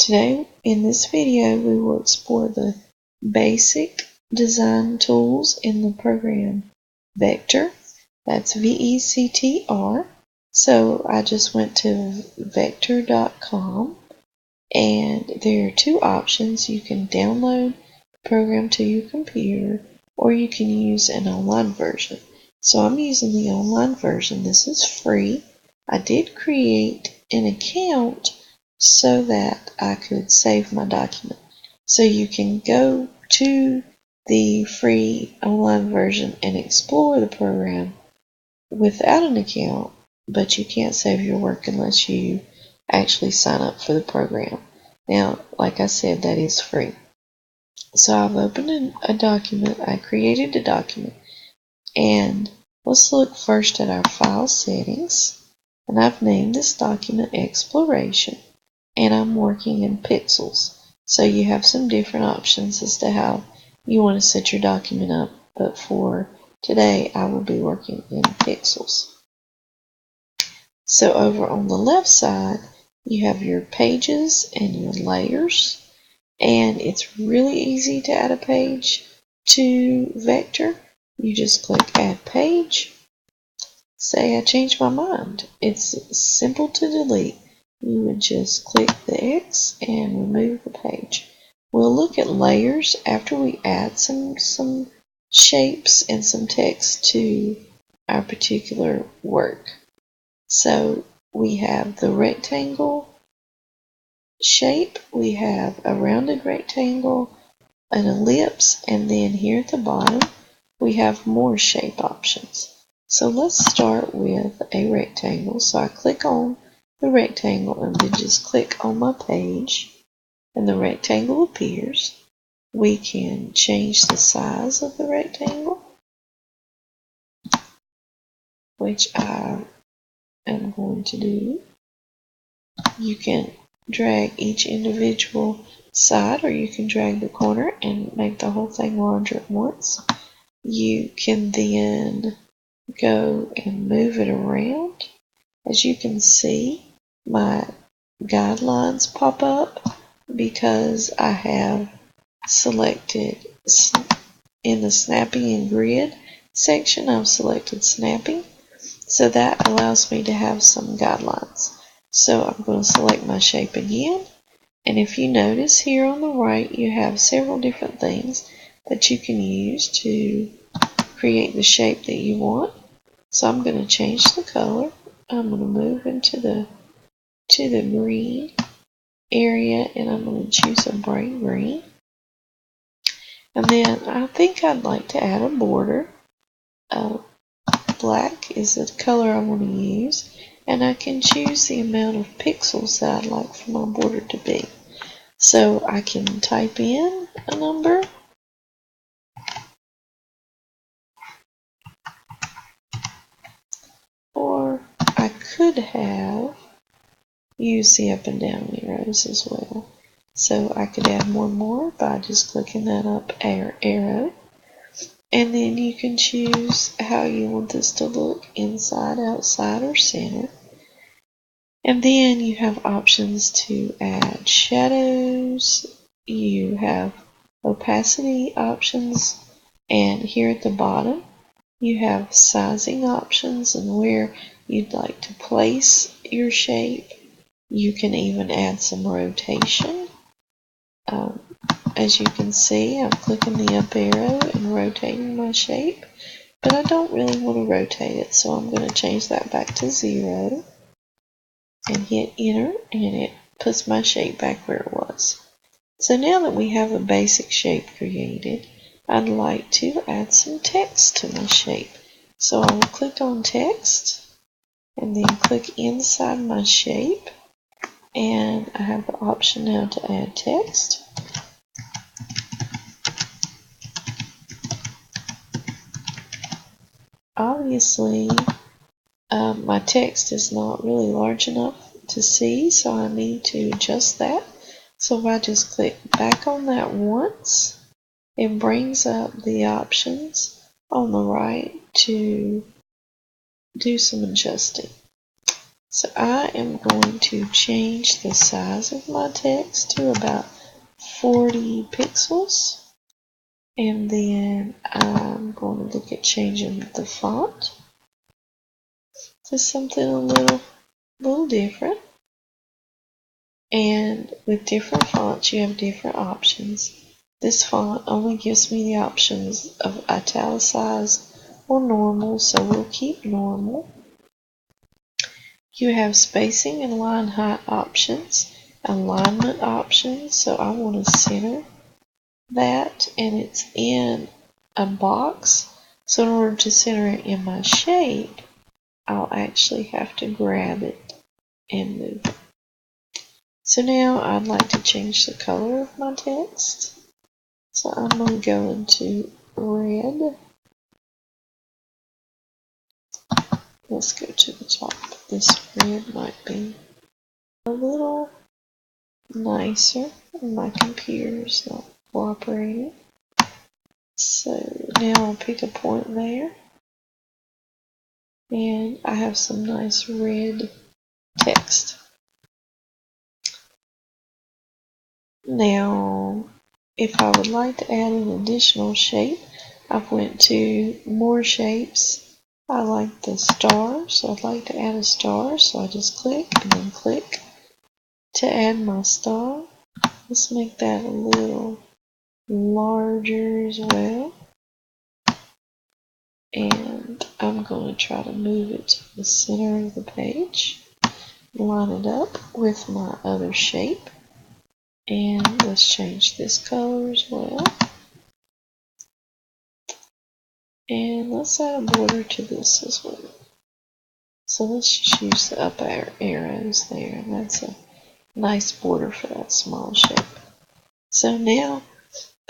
Today, in this video, we will explore the basic design tools in the program VECTR. That's VECTR. So I just went to VECTR.com, and there are two options. You can download the program to your computer, or you can use an online version. So I'm using the online version. This is free. I did create an account so that I could save my document. So you can go to the free online version and explore the program without an account, but you can't save your work unless you actually sign up for the program. Now, like I said, that is free. So I've opened a document. I created a document, and let's look first at our file settings. And I've named this document Exploration, and I'm working in pixels. So you have some different options as to how you want to set your document up, but for today I will be working in pixels. So over on the left side you have your pages and your layers, and it's really easy to add a page to VECTR. You just click Add Page. Say I changed my mind. It's simple to delete. You would just click the X and remove the page. We'll look at layers after we add some shapes and some text to our particular work. So we have the rectangle shape, we have a rounded rectangle, an ellipse, and then here at the bottom we have more shape options. So let's start with a rectangle. So I click on the rectangle and then just click on my page, and the rectangle appears. We can change the size of the rectangle, which I am going to do. You can drag each individual side, or you can drag the corner and make the whole thing larger at once. You can then go and move it around. As you can see, my guidelines pop up because I have selected in the snapping and grid section, I've selected snapping. So that allows me to have some guidelines. So I'm going to select my shape again. And if you notice here on the right, you have several different things that you can use to create the shape that you want. So I'm going to change the color. I'm going to move into the green area, and I'm going to choose a bright green. And then I think I'd like to add a border. Black is the color I want to use, and I can choose the amount of pixels that I'd like for my border to be. So I can type in a number, or I could have used the up and down arrows as well. So I could add one more by just clicking that up arrow. And then you can choose how you want this to look: inside, outside, or center. And then you have options to add shadows. You have opacity options. And here at the bottom, you have sizing options and where you'd like to place your shape. You can even add some rotation. As you can see, I'm clicking the up arrow and rotating my shape, but I don't really want to rotate it, so I'm going to change that back to 0 and hit enter, and it puts my shape back where it was. So now that we have a basic shape created, I'd like to add some text to my shape. So I will click on text and then click inside my shape, and I have the option now to add text. Obviously, my text is not really large enough to see, so I need to adjust that. So if I just click back on that once, it brings up the options on the right to do some adjusting. So I am going to change the size of my text to about 40 pixels. And then I'm going to look at changing the font to something a little different. And with different fonts, you have different options. This font only gives me the options of italicized or normal, so we'll keep normal. You have spacing and line height options, alignment options, so I want to center that, and it's in a box. So in order to center it in my shape, I'll actually have to grab it and move it. So now I'd like to change the color of my text. So I'm going to go into red. Let's go to the top. This red might be a little nicer. My computer's not cooperating. So now I'll pick a point there. And I have some nice red text. Now, if I would like to add an additional shape, I went to more shapes. I like the star, so I'd like to add a star, so I just click and then click to add my star. Let's make that a little larger as well. And I'm going to try to move it to the center of the page. Line it up with my other shape. And let's change this color as well. And let's add a border to this as well. So let's just use the up arrows there. And that's a nice border for that small shape. So now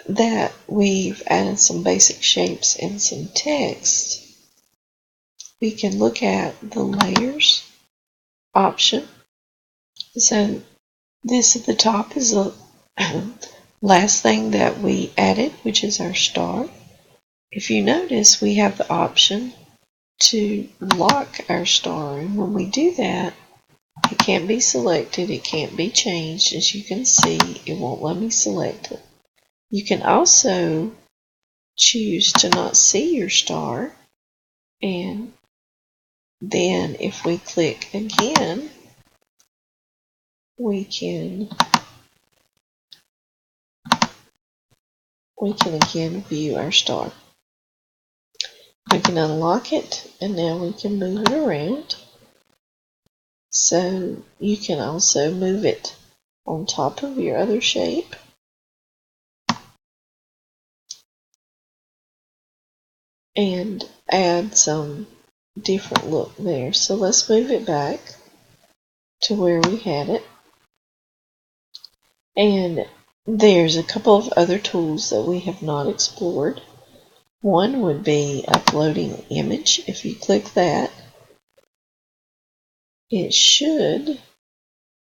that we've added some basic shapes and some text, we can look at the layers option. So this at the top is the last thing that we added, which is our star. If you notice, we have the option to lock our star, and when we do that, it can't be selected, it can't be changed. As you can see, it won't let me select it. You can also choose to not see your star, and then if we click again, we can again view our star. We can unlock it, and now we can move it around. So you can also move it on top of your other shape. And add some different look there. So let's move it back to where we had it. And there's a couple of other tools that we have not explored. One would be uploading image. If you click that, it should,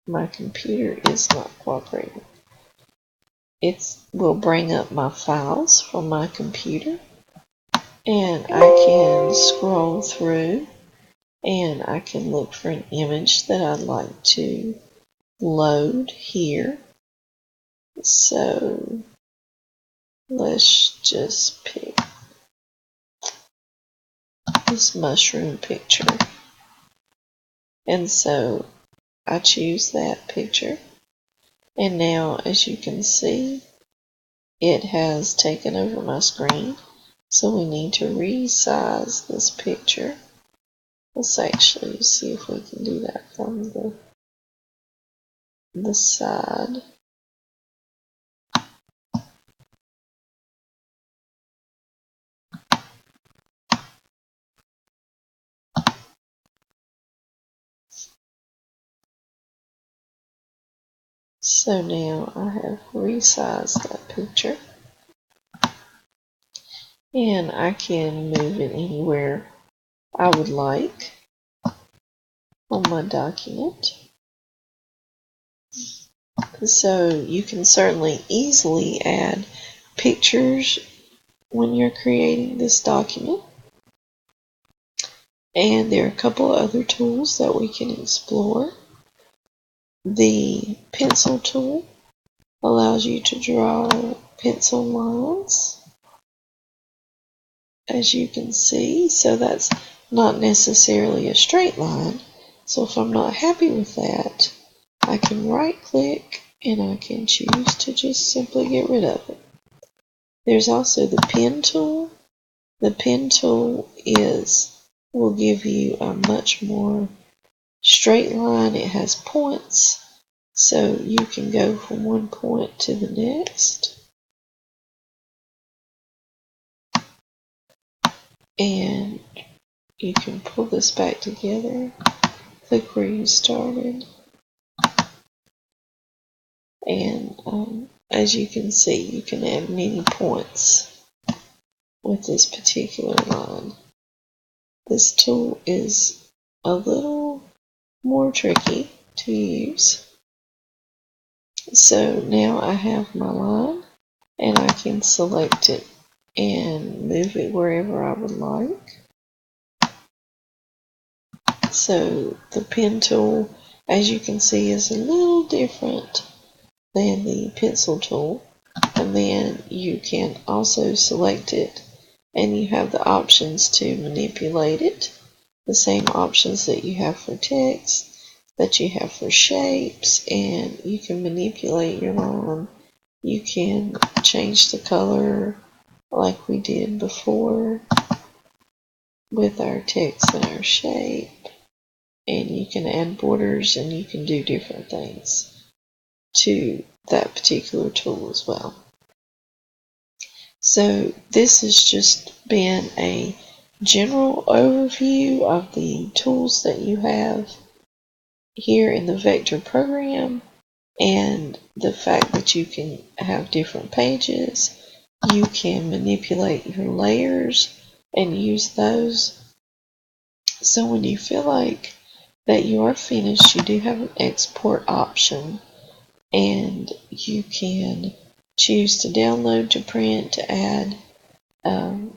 my computer is not cooperating. It will bring up my files from my computer, and I can scroll through and I can look for an image that I'd like to load here. So let's just pick this mushroom picture. And so I choose that picture. And now, as you can see, it has taken over my screen. So we need to resize this picture. Let's actually see if we can do that from the side. So now I have resized that picture, and I can move it anywhere I would like on my document. So you can certainly easily add pictures when you're creating this document. And there are a couple other tools that we can explore. The pencil tool allows you to draw pencil lines, as you can see. So that's not necessarily a straight line. So if I'm not happy with that, I can right click and I can choose to just simply get rid of it. There's also the pen tool. The pen tool will give you a much more straight line. It has points, so you can go from one point to the next. And you can pull this back together, click where you started, and as you can see, you can add many points with this particular line. This tool is a little more tricky to use. So now I have my line, and I can select it and move it wherever I would like. So the pen tool, as you can see, is a little different than the pencil tool. And then you can also select it, and you have the options to manipulate it. The same options that you have for text, that you have for shapes, and you can manipulate your line. You can change the color like we did before with our text and our shape, and you can add borders, and you can do different things to that particular tool as well. So this has just been a general overview of the tools that you have here in the VECTR program, and the fact that you can have different pages. You can manipulate your layers and use those. So when you feel like that you are finished, you do have an export option, and you can choose to download, to print, to add,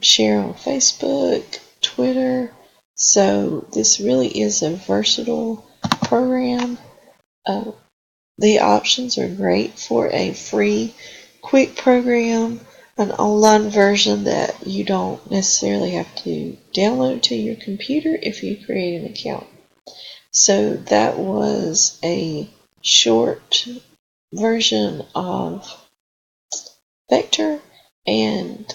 share on Facebook, Twitter. So this really is a versatile program. The options are great for a free, quick program, an online version that you don't necessarily have to download to your computer if you create an account. So that was a short version of VECTR, and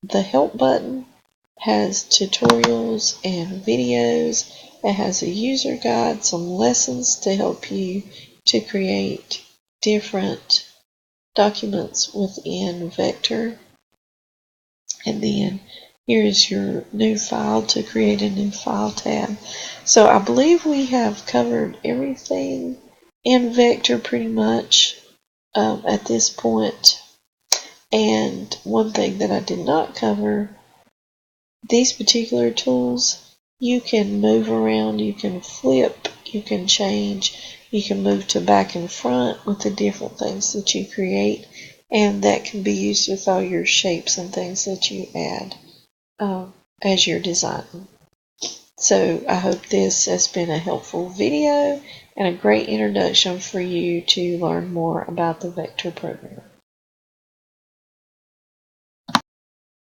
the help button has tutorials and videos. It has a user guide, some lessons to help you to create different documents within VECTR. And then here is your new file to create a new file tab. So I believe we have covered everything in VECTR pretty much at this point. And one thing that I did not cover, these particular tools, you can move around, you can flip, you can change, you can move to back and front with the different things that you create, and that can be used with all your shapes and things that you add as you're designing. So I hope this has been a helpful video and a great introduction for you to learn more about the VECTR program.